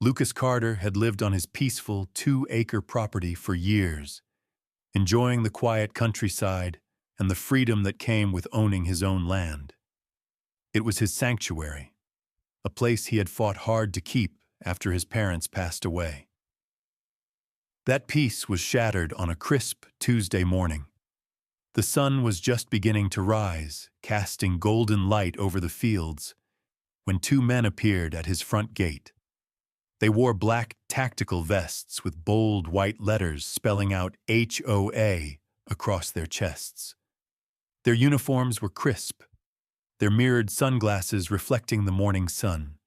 Lucas Carter had lived on his peaceful 2-acre property for years, enjoying the quiet countryside and the freedom that came with owning his own land. It was his sanctuary, a place he had fought hard to keep after his parents passed away. That peace was shattered on a crisp Tuesday morning. The sun was just beginning to rise, casting golden light over the fields, when two men appeared at his front gate. They wore black tactical vests with bold white letters spelling out HOA across their chests. Their uniforms were crisp, their mirrored sunglasses reflecting the morning sun.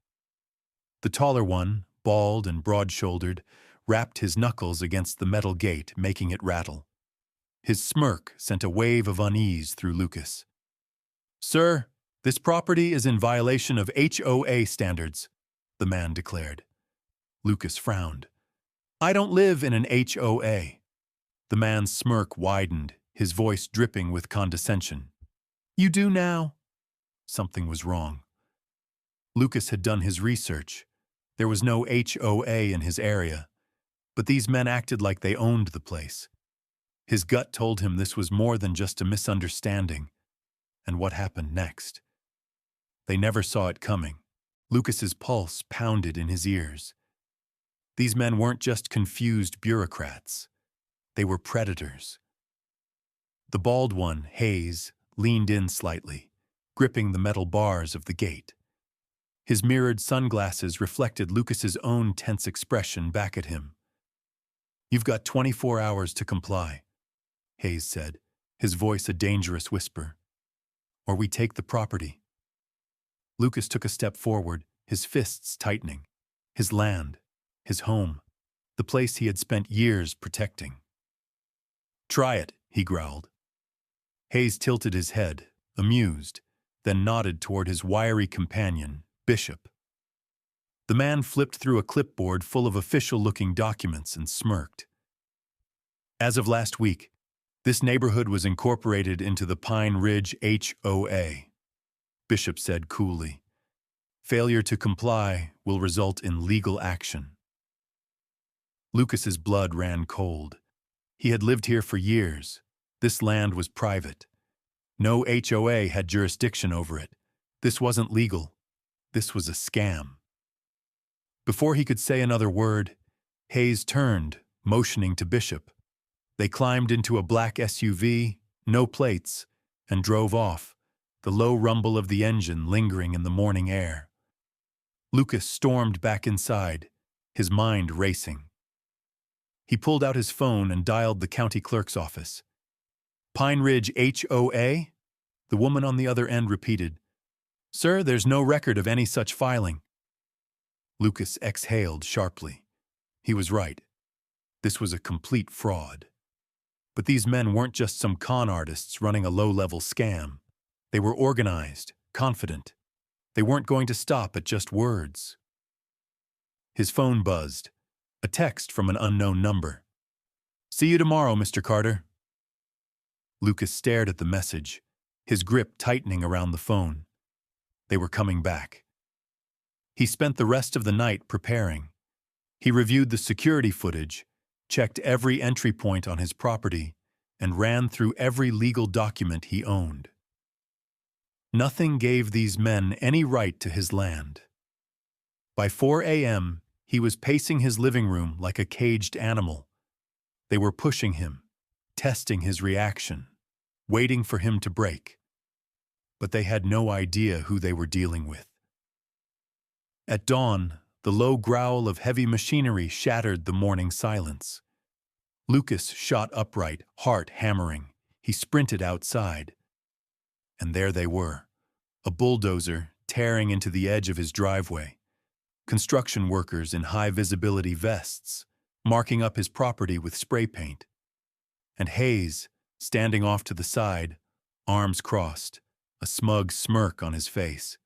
The taller one, bald and broad-shouldered, rapped his knuckles against the metal gate, making it rattle. His smirk sent a wave of unease through Lucas. "Sir, this property is in violation of HOA standards," the man declared. Lucas frowned. "I don't live in an HOA." The man's smirk widened, his voice dripping with condescension. "You do now?" Something was wrong. Lucas had done his research. There was no HOA in his area, but these men acted like they owned the place. His gut told him this was more than just a misunderstanding. And what happened next? They never saw it coming. Lucas's pulse pounded in his ears. These men weren't just confused bureaucrats. They were predators. The bald one, Hayes, leaned in slightly, gripping the metal bars of the gate. His mirrored sunglasses reflected Lucas's own tense expression back at him. "You've got 24 hours to comply," Hayes said, his voice a dangerous whisper. "Or we take the property." Lucas took a step forward, his fists tightening. His land, his home, the place he had spent years protecting. "Try it," he growled. Hayes tilted his head, amused, then nodded toward his wiry companion, Bishop. The man flipped through a clipboard full of official-looking documents and smirked. "As of last week, this neighborhood was incorporated into the Pine Ridge HOA," Bishop said coolly. "Failure to comply will result in legal action." Lucas's blood ran cold. He had lived here for years. This land was private. No HOA had jurisdiction over it. This wasn't legal. This was a scam. Before he could say another word, Hayes turned, motioning to Bishop. They climbed into a black SUV, no plates, and drove off, the low rumble of the engine lingering in the morning air. Lucas stormed back inside, his mind racing. He pulled out his phone and dialed the county clerk's office. "Pine Ridge HOA?" The woman on the other end repeated. "Sir, there's no record of any such filing." Lucas exhaled sharply. He was right. This was a complete fraud. But these men weren't just some con artists running a low-level scam. They were organized, confident. They weren't going to stop at just words. His phone buzzed. A text from an unknown number. "See you tomorrow, Mr. Carter." Lucas stared at the message, his grip tightening around the phone. They were coming back. He spent the rest of the night preparing. He reviewed the security footage, checked every entry point on his property, and ran through every legal document he owned. Nothing gave these men any right to his land. By 4 a.m., he was pacing his living room like a caged animal. They were pushing him, testing his reaction, waiting for him to break. But they had no idea who they were dealing with. At dawn, the low growl of heavy machinery shattered the morning silence. Lucas shot upright, heart hammering. He sprinted outside. And there they were, a bulldozer tearing into the edge of his driveway, construction workers in high-visibility vests, marking up his property with spray paint, and Hayes, standing off to the side, arms crossed, a smug smirk on his face.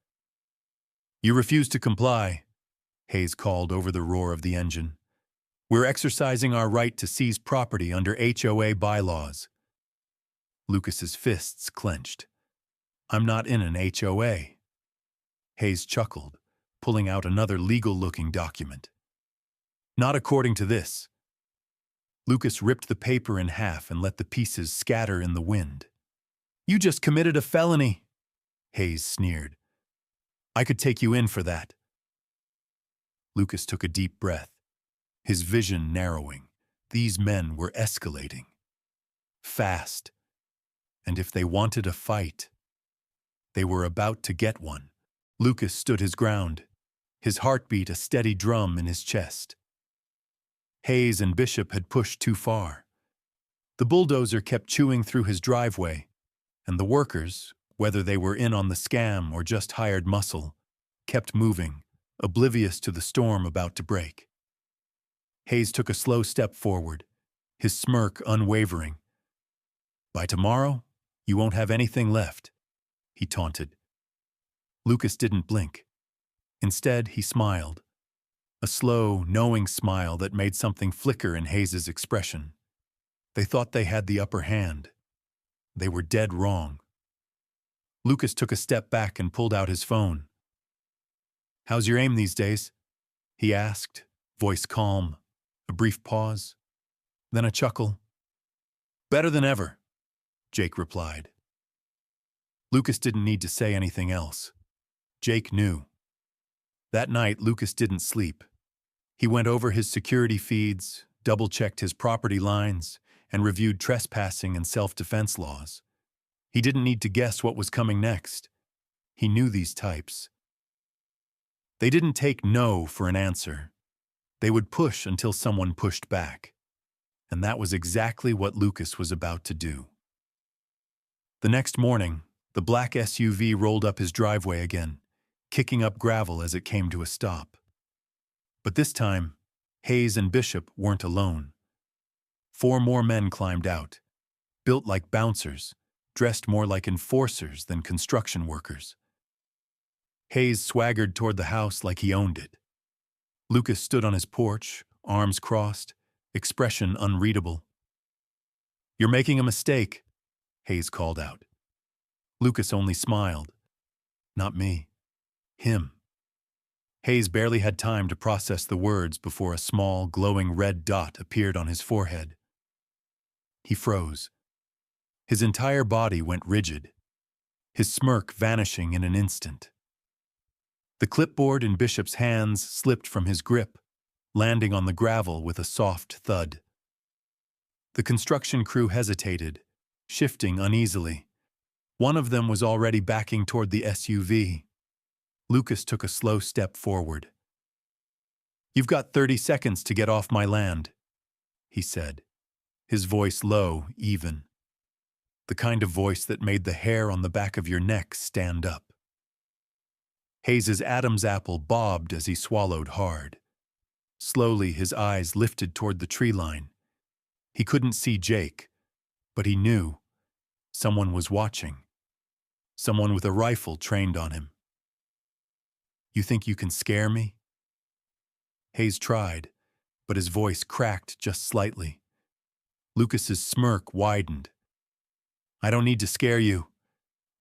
"You refuse to comply," Hayes called over the roar of the engine. "We're exercising our right to seize property under HOA bylaws." Lucas's fists clenched. "I'm not in an HOA." Hayes chuckled, pulling out another legal-looking document. Not according to this. Lucas ripped the paper in half and let the pieces scatter in the wind. You just committed a felony, Hayes sneered. I could take you in for that. Lucas took a deep breath, his vision narrowing. These men were escalating. Fast. And if they wanted a fight, they were about to get one. Lucas stood his ground, his heartbeat a steady drum in his chest. Hayes and Bishop had pushed too far. The bulldozer kept chewing through his driveway, and the workers, whether they were in on the scam or just hired muscle, kept moving, oblivious to the storm about to break. Hayes took a slow step forward, his smirk unwavering. By tomorrow, you won't have anything left, he taunted. Lucas didn't blink. Instead, he smiled, a slow, knowing smile that made something flicker in Hayes's expression. They thought they had the upper hand. They were dead wrong. Lucas took a step back and pulled out his phone. How's your aim these days? He asked, voice calm, a brief pause, then a chuckle. Better than ever, Jake replied. Lucas didn't need to say anything else. Jake knew. That night, Lucas didn't sleep. He went over his security feeds, double-checked his property lines, and reviewed trespassing and self-defense laws. He didn't need to guess what was coming next. He knew these types. They didn't take no for an answer. They would push until someone pushed back. And that was exactly what Lucas was about to do. The next morning, the black SUV rolled up his driveway again, kicking up gravel as it came to a stop. But this time, Hayes and Bishop weren't alone. 4 more men climbed out, built like bouncers, dressed more like enforcers than construction workers. Hayes swaggered toward the house like he owned it. Lucas stood on his porch, arms crossed, expression unreadable. You're making a mistake, Hayes called out. Lucas only smiled. Not me. Him. Hayes barely had time to process the words before a small, glowing red dot appeared on his forehead. He froze. His entire body went rigid, his smirk vanishing in an instant. The clipboard in Bishop's hands slipped from his grip, landing on the gravel with a soft thud. The construction crew hesitated, shifting uneasily. One of them was already backing toward the SUV. Lucas took a slow step forward. You've got 30 seconds to get off my land, he said, his voice low, even. The kind of voice that made the hair on the back of your neck stand up. Hayes's Adam's apple bobbed as he swallowed hard. Slowly, his eyes lifted toward the tree line. He couldn't see Jake, but he knew someone was watching. Someone with a rifle trained on him. You think you can scare me? Hayes tried, but his voice cracked just slightly. Lucas's smirk widened. I don't need to scare you.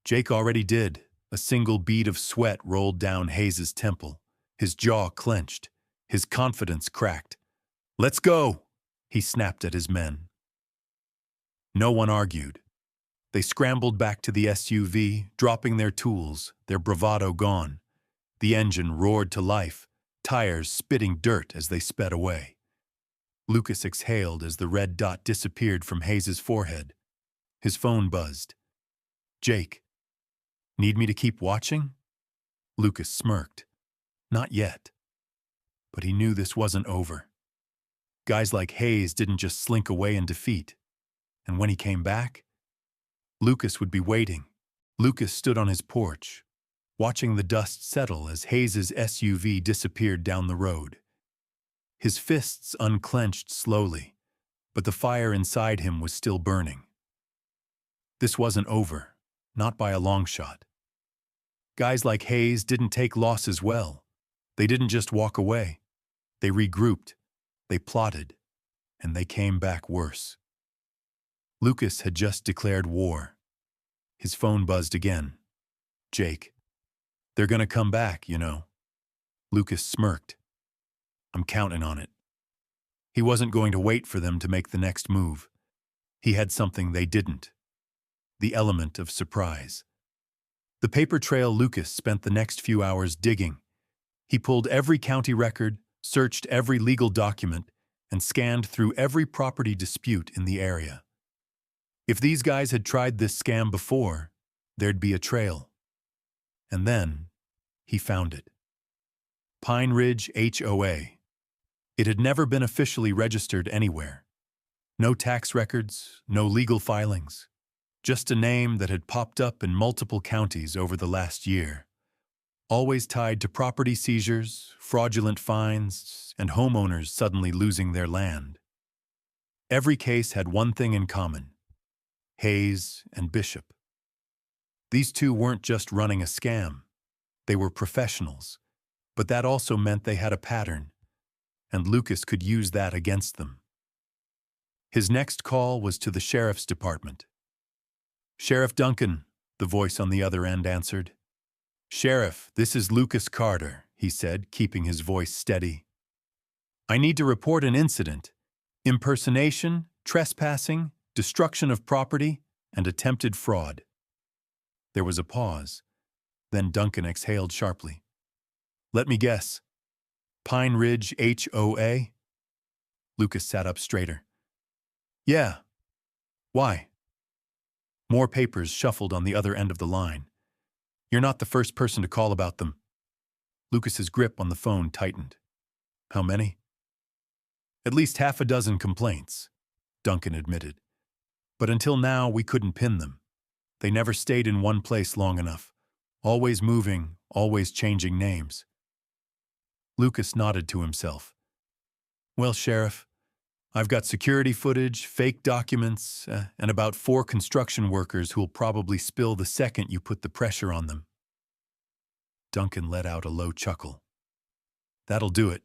Jake already did. A single bead of sweat rolled down Hayes's temple. His jaw clenched. His confidence cracked. Let's go, he snapped at his men. No one argued. They scrambled back to the SUV, dropping their tools, their bravado gone. The engine roared to life, tires spitting dirt as they sped away. Lucas exhaled as the red dot disappeared from Hayes's forehead. His phone buzzed. Jake. Need me to keep watching? Lucas smirked. Not yet. But he knew this wasn't over. Guys like Hayes didn't just slink away in defeat. And when he came back, Lucas would be waiting. Lucas stood on his porch, watching the dust settle as Hayes's SUV disappeared down the road. His fists unclenched slowly, but the fire inside him was still burning. This wasn't over, not by a long shot. Guys like Hayes didn't take losses well. They didn't just walk away. They regrouped, they plotted, and they came back worse. Lucas had just declared war. His phone buzzed again. Jake. They're gonna come back, you know. Lucas smirked. I'm counting on it. He wasn't going to wait for them to make the next move. He had something they didn't. The element of surprise. The paper trail Lucas spent the next few hours digging. He pulled every county record, searched every legal document, and scanned through every property dispute in the area. If these guys had tried this scam before, there'd be a trail. And then, he found it. Pine Ridge HOA. It had never been officially registered anywhere. No tax records, no legal filings. Just a name that had popped up in multiple counties over the last year. Always tied to property seizures, fraudulent fines, and homeowners suddenly losing their land. Every case had one thing in common: Hayes and Bishop. These two weren't just running a scam. They were professionals, but that also meant they had a pattern, and Lucas could use that against them. His next call was to the sheriff's department. "Sheriff Duncan," the voice on the other end answered. "Sheriff, this is Lucas Carter," he said, keeping his voice steady. "I need to report an incident: impersonation, trespassing, destruction of property, and attempted fraud." There was a pause. Then Duncan exhaled sharply. "Let me guess. Pine Ridge HOA?" Lucas sat up straighter. "Yeah. Why?" More papers shuffled on the other end of the line. "You're not the first person to call about them." Lucas's grip on the phone tightened. "How many?" "At least half a dozen complaints," Duncan admitted. "But until now, we couldn't pin them. They never stayed in one place long enough. Always moving, always changing names." Lucas nodded to himself. "Well, Sheriff, I've got security footage, fake documents, and about 4 construction workers who'll probably spill the second you put the pressure on them." Duncan let out a low chuckle. "That'll do it.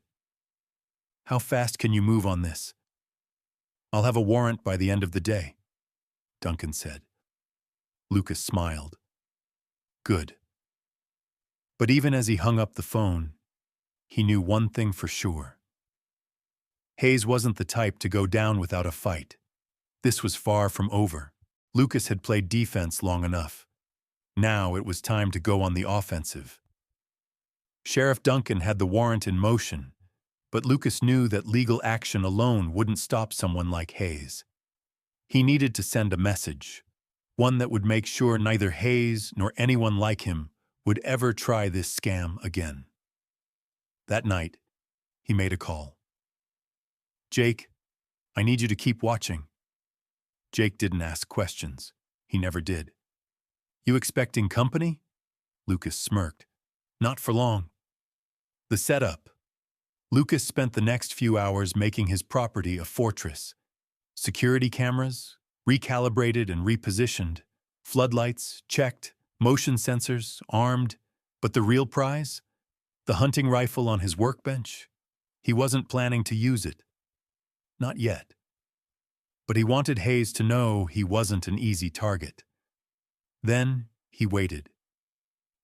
How fast can you move on this?" "I'll have a warrant by the end of the day," Duncan said. Lucas smiled. "Good." But even as he hung up the phone, he knew one thing for sure. Hayes wasn't the type to go down without a fight. This was far from over. Lucas had played defense long enough. Now it was time to go on the offensive. Sheriff Duncan had the warrant in motion, but Lucas knew that legal action alone wouldn't stop someone like Hayes. He needed to send a message, one that would make sure neither Hayes nor anyone like him would ever try this scam again. That night, he made a call. "Jake, I need you to keep watching." Jake didn't ask questions. He never did. "You expecting company?" Lucas smirked. "Not for long." The setup. Lucas spent the next few hours making his property a fortress. Security cameras, recalibrated and repositioned. Floodlights, checked. Motion sensors, armed. But the real prize? The hunting rifle on his workbench? He wasn't planning to use it. Not yet. But he wanted Hayes to know he wasn't an easy target. Then he waited.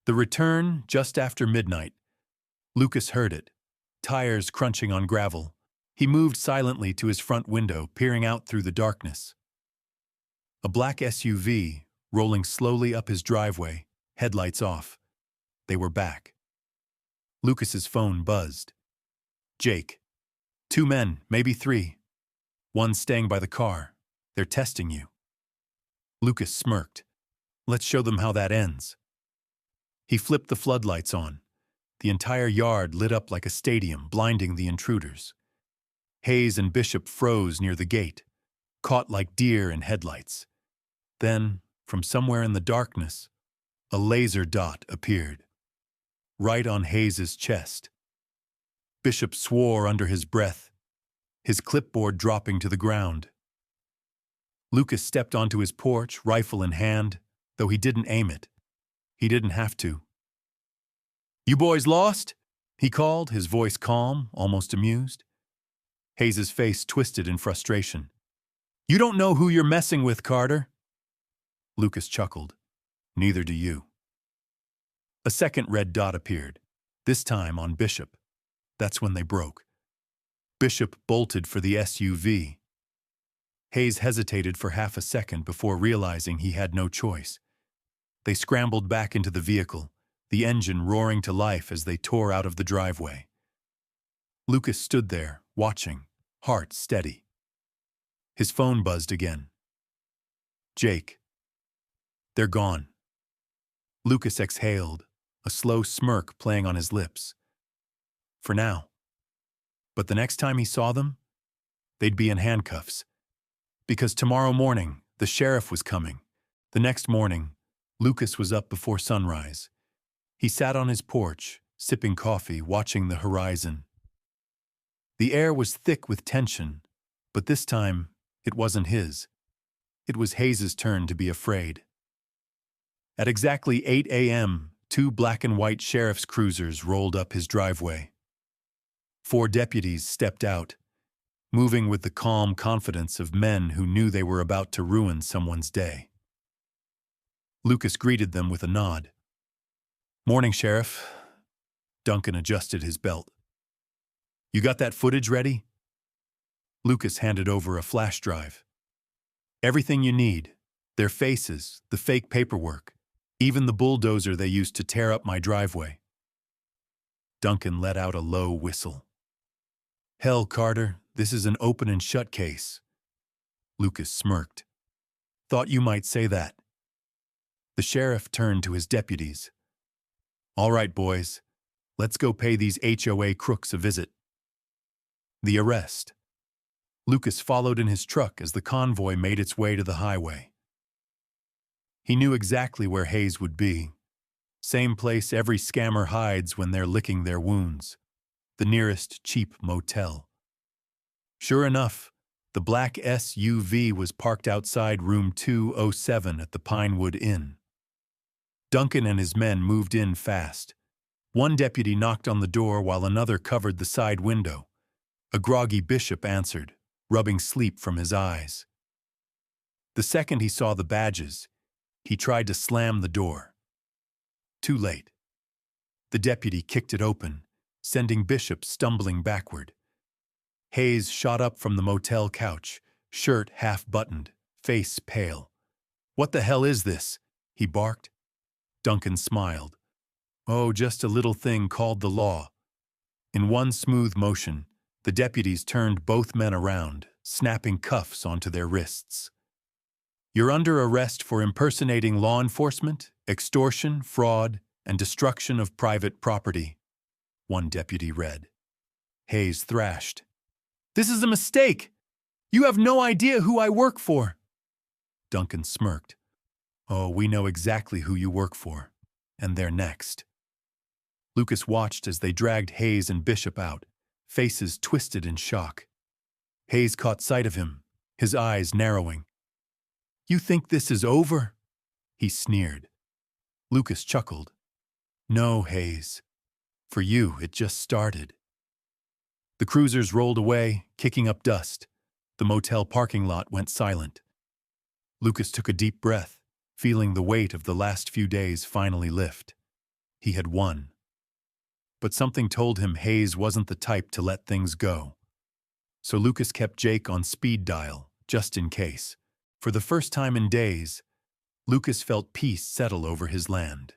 The return, just after midnight. Lucas heard it, tires crunching on gravel. He moved silently to his front window, peering out through the darkness. A black SUV, rolling slowly up his driveway, headlights off. They were back. Lucas's phone buzzed. "Jake. 2 men, maybe 3. One staying by the car. They're testing you." Lucas smirked. "Let's show them how that ends." He flipped the floodlights on. The entire yard lit up like a stadium, blinding the intruders. Hayes and Bishop froze near the gate, caught like deer in headlights. Then, from somewhere in the darkness, a laser dot appeared. Right on Hayes's chest. Bishop swore under his breath, his clipboard dropping to the ground. Lucas stepped onto his porch, rifle in hand, though he didn't aim it. He didn't have to. "You boys lost?" he called, his voice calm, almost amused. Hayes's face twisted in frustration. "You don't know who you're messing with, Carter." Lucas chuckled. "Neither do you." A second red dot appeared, this time on Bishop. That's when they broke. Bishop bolted for the SUV. Hayes hesitated for half a second before realizing he had no choice. They scrambled back into the vehicle, the engine roaring to life as they tore out of the driveway. Lucas stood there, watching, heart steady. His phone buzzed again. Jake. They're gone. Lucas exhaled, a slow smirk playing on his lips. For now. But the next time he saw them, they'd be in handcuffs. Because tomorrow morning, the sheriff was coming. The next morning, Lucas was up before sunrise. He sat on his porch, sipping coffee, watching the horizon. The air was thick with tension, but this time, it wasn't his. It was Hayes's turn to be afraid. At exactly 8 a.m., 2 black and white sheriff's cruisers rolled up his driveway. 4 deputies stepped out, moving with the calm confidence of men who knew they were about to ruin someone's day. Lucas greeted them with a nod. "Morning, Sheriff." Duncan adjusted his belt. "You got that footage ready?" Lucas handed over a flash drive. "Everything you need. Their faces, the fake paperwork, even the bulldozer they used to tear up my driveway." Duncan let out a low whistle. "Hell, Carter, this is an open and shut case." Lucas smirked. "Thought you might say that." The sheriff turned to his deputies. "All right, boys, let's go pay these HOA crooks a visit." The arrest. Lucas followed in his truck as the convoy made its way to the highway. He knew exactly where Hayes would be. Same place every scammer hides when they're licking their wounds. The nearest cheap motel. Sure enough, the black SUV was parked outside room 207 at the Pinewood Inn. Duncan and his men moved in fast. One deputy knocked on the door while another covered the side window. A groggy Bishop answered, rubbing sleep from his eyes. The second he saw the badges, he tried to slam the door. Too late. The deputy kicked it open, sending Bishop stumbling backward. Hayes shot up from the motel couch, shirt half-buttoned, face pale. "What the hell is this?" he barked. Duncan smiled. "Oh, just a little thing called the law." In one smooth motion, the deputies turned both men around, snapping cuffs onto their wrists. "You're under arrest for impersonating law enforcement, extortion, fraud, and destruction of private property," one deputy read. Hayes thrashed. "This is a mistake! You have no idea who I work for!" Duncan smirked. "Oh, we know exactly who you work for, and they're next." Lucas watched as they dragged Hayes and Bishop out, faces twisted in shock. Hayes caught sight of him, his eyes narrowing. "You think this is over?" he sneered. Lucas chuckled. "No, Hayes. For you, it just started." The cruisers rolled away, kicking up dust. The motel parking lot went silent. Lucas took a deep breath, feeling the weight of the last few days finally lift. He had won. But something told him Hayes wasn't the type to let things go. So Lucas kept Jake on speed dial, just in case. For the first time in days, Lucas felt peace settle over his land.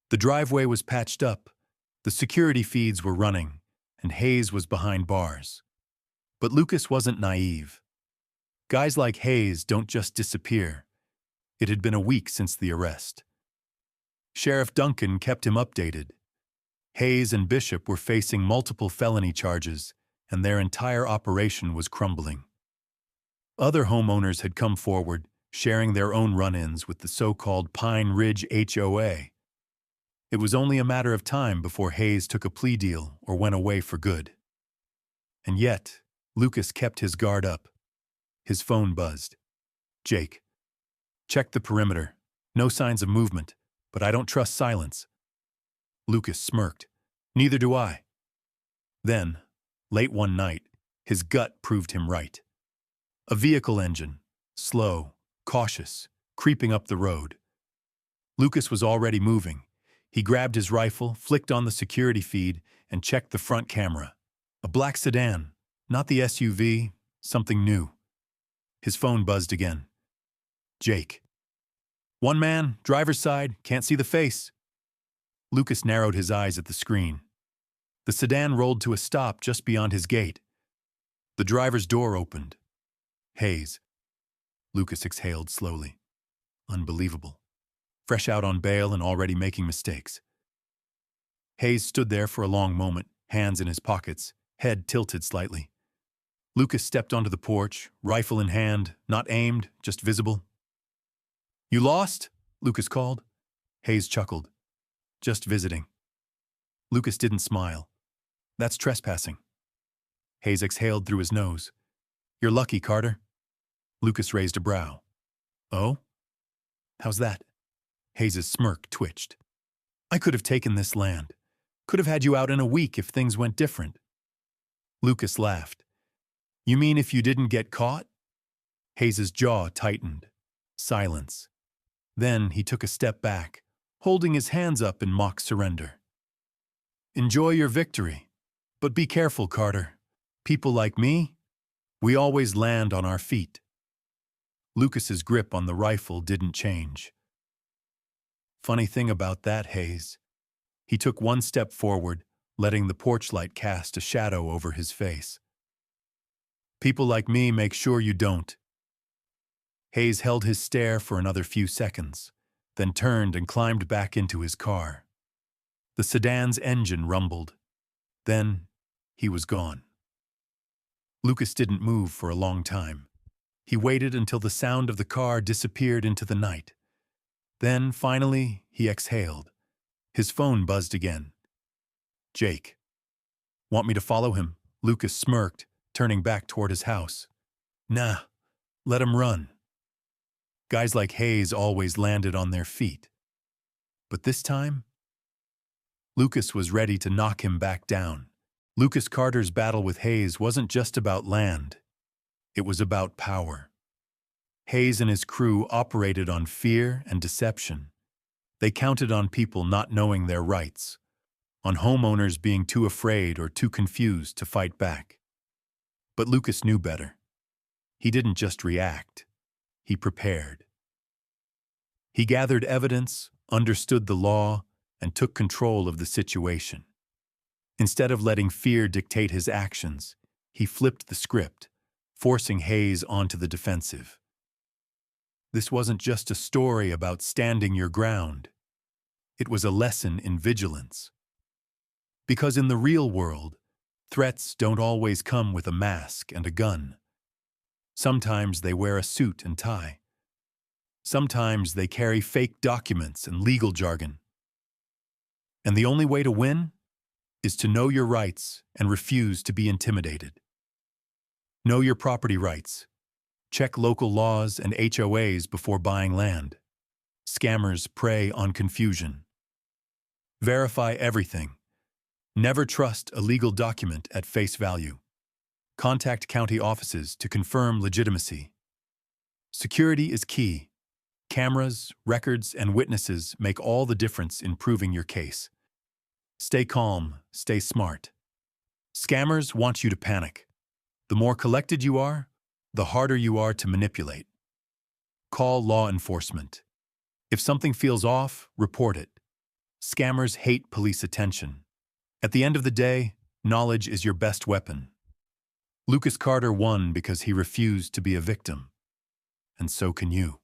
The driveway was patched up, the security feeds were running, and Hayes was behind bars. But Lucas wasn't naive. Guys like Hayes don't just disappear. It had been a week since the arrest. Sheriff Duncan kept him updated. Hayes and Bishop were facing multiple felony charges, and their entire operation was crumbling. Other homeowners had come forward, sharing their own run-ins with the so-called Pine Ridge HOA. It was only a matter of time before Hayes took a plea deal or went away for good. And yet, Lucas kept his guard up. His phone buzzed. "Jake. Check the perimeter. No signs of movement, but I don't trust silence." Lucas smirked. "Neither do I." Then, late one night, his gut proved him right. A vehicle engine, slow, cautious, creeping up the road. Lucas was already moving. He grabbed his rifle, flicked on the security feed, and checked the front camera. A black sedan, not the SUV, something new. His phone buzzed again. Jake. One man, driver's side, can't see the face. Lucas narrowed his eyes at the screen. The sedan rolled to a stop just beyond his gate. The driver's door opened. Hayes. Lucas exhaled slowly. Unbelievable. Fresh out on bail and already making mistakes. Hayes stood there for a long moment, hands in his pockets, head tilted slightly. Lucas stepped onto the porch, rifle in hand, not aimed, just visible. You lost? Lucas called. Hayes chuckled. Just visiting. Lucas didn't smile. That's trespassing. Hayes exhaled through his nose. You're lucky, Carter. Lucas raised a brow. Oh? How's that? Hayes' smirk twitched. I could have taken this land. Could have had you out in a week if things went different. Lucas laughed. You mean if you didn't get caught? Hayes' jaw tightened. Silence. Then he took a step back, holding his hands up in mock surrender. Enjoy your victory, but be careful, Carter. People like me, we always land on our feet. Lucas's grip on the rifle didn't change. Funny thing about that, Hayes. He took one step forward, letting the porch light cast a shadow over his face. People like me make sure you don't. Hayes held his stare for another few seconds, then turned and climbed back into his car. The sedan's engine rumbled. Then he was gone. Lucas didn't move for a long time. He waited until the sound of the car disappeared into the night. Then, finally, he exhaled. His phone buzzed again. Jake. Want me to follow him? Lucas smirked, turning back toward his house. Nah, let him run. Guys like Hayes always landed on their feet. But this time, Lucas was ready to knock him back down. Lucas Carter's battle with Hayes wasn't just about land. It was about power. Hayes and his crew operated on fear and deception. They counted on people not knowing their rights, on homeowners being too afraid or too confused to fight back. But Lucas knew better. He didn't just react. He prepared. He gathered evidence, understood the law, and took control of the situation. Instead of letting fear dictate his actions, he flipped the script, forcing Hayes onto the defensive. This wasn't just a story about standing your ground. It was a lesson in vigilance. Because in the real world, threats don't always come with a mask and a gun. Sometimes they wear a suit and tie. Sometimes they carry fake documents and legal jargon. And the only way to win is to know your rights and refuse to be intimidated. Know your property rights. Check local laws and HOAs before buying land. Scammers prey on confusion. Verify everything. Never trust a legal document at face value. Contact county offices to confirm legitimacy. Security is key. Cameras, records, and witnesses make all the difference in proving your case. Stay calm, stay smart. Scammers want you to panic. The more collected you are, the harder you are to manipulate. Call law enforcement. If something feels off, report it. Scammers hate police attention. At the end of the day, knowledge is your best weapon. Lucas Carter won because he refused to be a victim. And so can you.